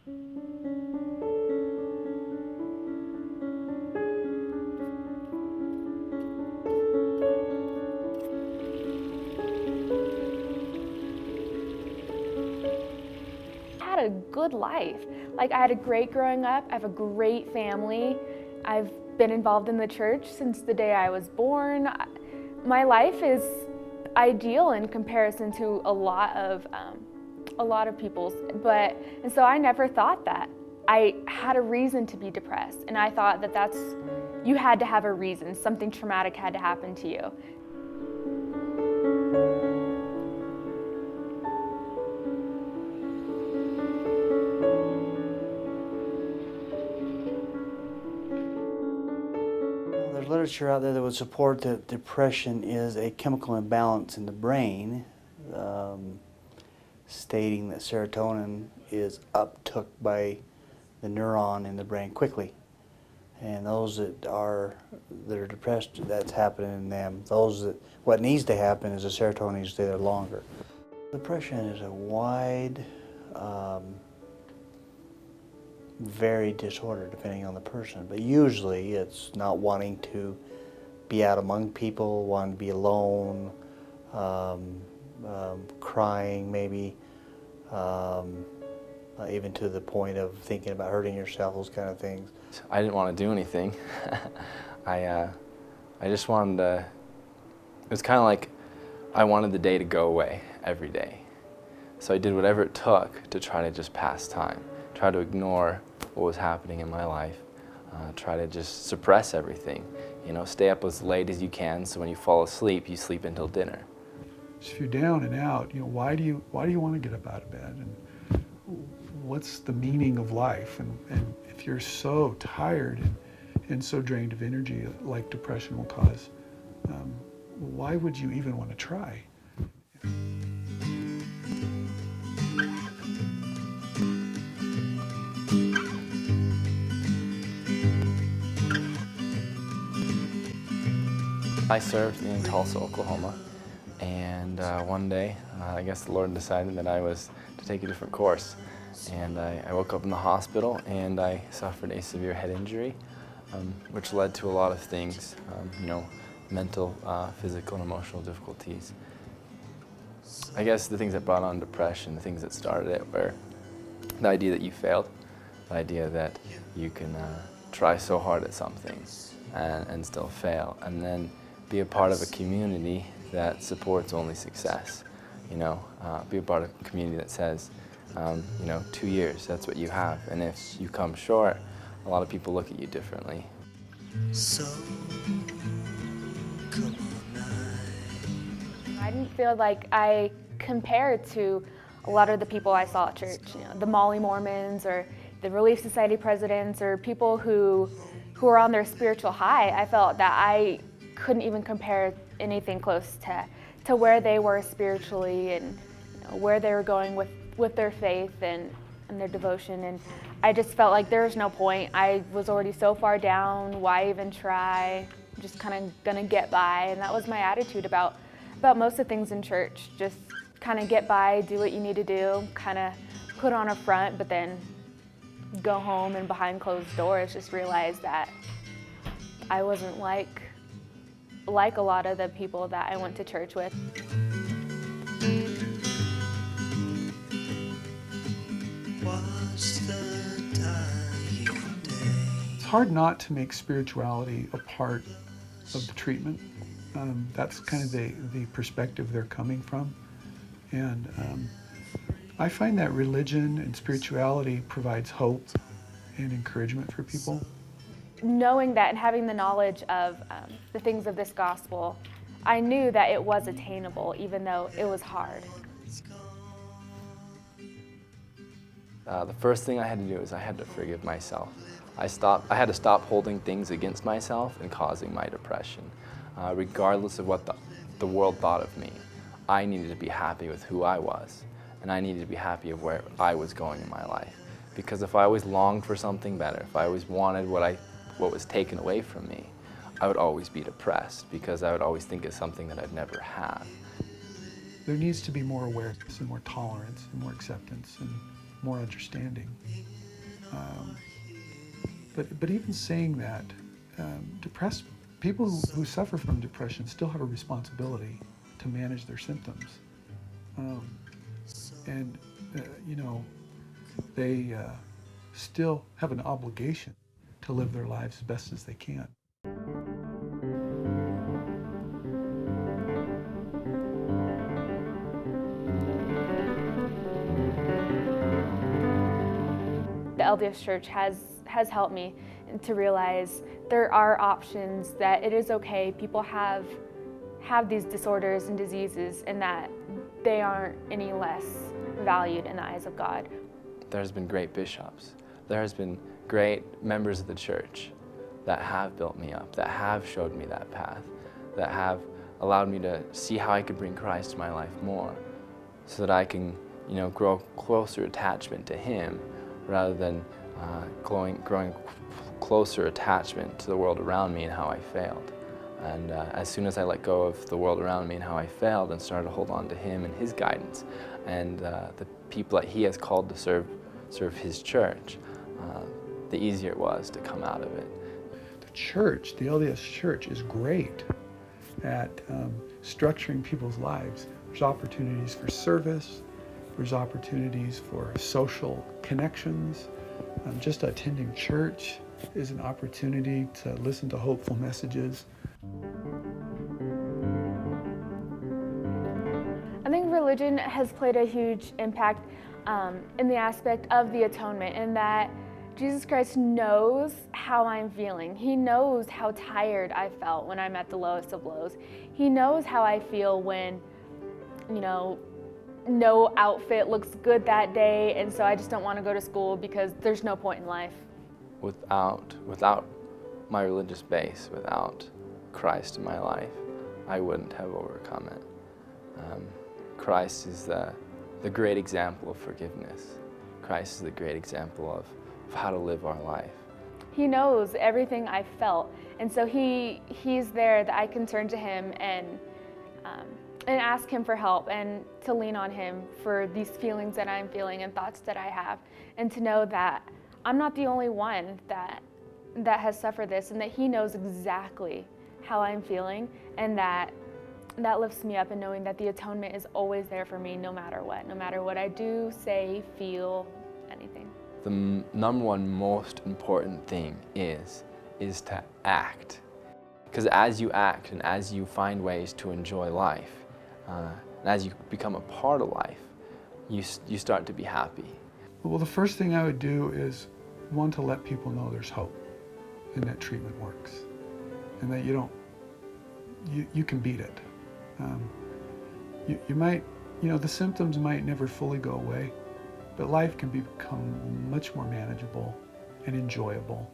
I had a good life. Like, I had a great growing up, I have a great family. I've been involved in the church since the day I was born. My life is ideal in comparison to a lot of people's, and so I never thought that I had a reason to be depressed, and I thought that you had to have a reason, something traumatic had to happen to you. There's literature out there that would support that depression is a chemical imbalance in the brain, stating that serotonin is uptook by the neuron in the brain quickly. And those that are depressed, that's happening in them. What needs to happen is the serotonin needs to stay there longer. Depression is a wide, varied disorder depending on the person, but usually it's not wanting to be out among people, wanting to be alone, crying maybe, even to the point of thinking about hurting yourself, those kind of things. I didn't want to do anything. I just wanted to, it was kind of like I wanted the day to go away every day. So I did whatever it took to try to just pass time, try to ignore what was happening in my life, try to just suppress everything. You know, stay up as late as you can so when you fall asleep, you sleep until dinner. If you're down and out, you know, why do you want to get up out of bed? And what's the meaning of life? And if you're so tired and so drained of energy like depression will cause, why would you even want to try? I served in Tulsa, Oklahoma, and one day, I guess the Lord decided that I was to take a different course. And I woke up in the hospital and I suffered a severe head injury, which led to a lot of things, you know, mental, physical, and emotional difficulties. I guess the things that brought on depression, the things that started it, were the idea that you failed, the idea that you can try so hard at something and still fail, and then be a part of a community that supports only success. You know, be a part of a community that says, you know, 2 years, that's what you have, and if you come short, a lot of people look at you differently. So, come on now. I didn't feel like I compared to a lot of the people I saw at church, you know, the Molly Mormons or the Relief Society presidents or people who are on their spiritual high. I felt that I couldn't even compare anything close to where they were spiritually and, you know, where they were going with their faith and their devotion. And I just felt like there was no point. I was already so far down, why even try? I'm just kind of gonna get by. And that was my attitude about most of the things in church. Just kind of get by, do what you need to do, kind of put on a front, but then go home and behind closed doors just realize that I wasn't like a lot of the people that I went to church with. It's hard not to make spirituality a part of the treatment. That's kind of the perspective they're coming from. And I find that religion and spirituality provides hope and encouragement for people. Knowing that and having the knowledge of the things of this gospel, I knew that it was attainable, even though it was hard. The first thing I had to do is I had to forgive myself. I had to stop holding things against myself and causing my depression. Regardless of what the world thought of me, I needed to be happy with who I was, and I needed to be happy of where I was going in my life. Because if I always longed for something better, if I always wanted what was taken away from me, I would always be depressed because I would always think of something that I'd never had. There needs to be more awareness and more tolerance and more acceptance. more understanding. But even saying that, depressed people who suffer from depression still have a responsibility to manage their symptoms. And they still have an obligation to live their lives as best as they can. The LDS Church has helped me to realize there are options, that it is okay. People have these disorders and diseases, and that they aren't any less valued in the eyes of God. There's been great bishops. There has been great members of the church that have built me up, that have showed me that path, that have allowed me to see how I could bring Christ to my life more, so that I can, grow closer attachment to Him, rather than growing closer attachment to the world around me and how I failed. And as soon as I let go of the world around me and how I failed and started to hold on to Him and His guidance and the people that He has called to serve His church, the easier it was to come out of it. The church, the LDS Church, is great at structuring people's lives. There's opportunities for service, there's opportunities for social connections. Just attending church is an opportunity to listen to hopeful messages. I think religion has played a huge impact in the aspect of the atonement, in that Jesus Christ knows how I'm feeling. He knows how tired I felt when I'm at the lowest of lows. He knows how I feel when, no outfit looks good that day, and so I just don't want to go to school because there's no point in life. Without my religious base, without Christ in my life, I wouldn't have overcome it. Christ is the great example of forgiveness. Christ is the great example of how to live our life. He knows everything I felt, and so he's there that I can turn to Him and ask Him for help, and to lean on Him for these feelings that I'm feeling and thoughts that I have, and to know that I'm not the only one that has suffered this, and that He knows exactly how I'm feeling, and that lifts me up, and knowing that the atonement is always there for me no matter what I do, say, feel, anything. The number one most important thing is to act. Because as you act and as you find ways to enjoy life, and as you become a part of life, you start to be happy. Well, the first thing I would do is, one, to let people know there's hope and that treatment works, and that you can beat it. You might, the symptoms might never fully go away, but life can become much more manageable and enjoyable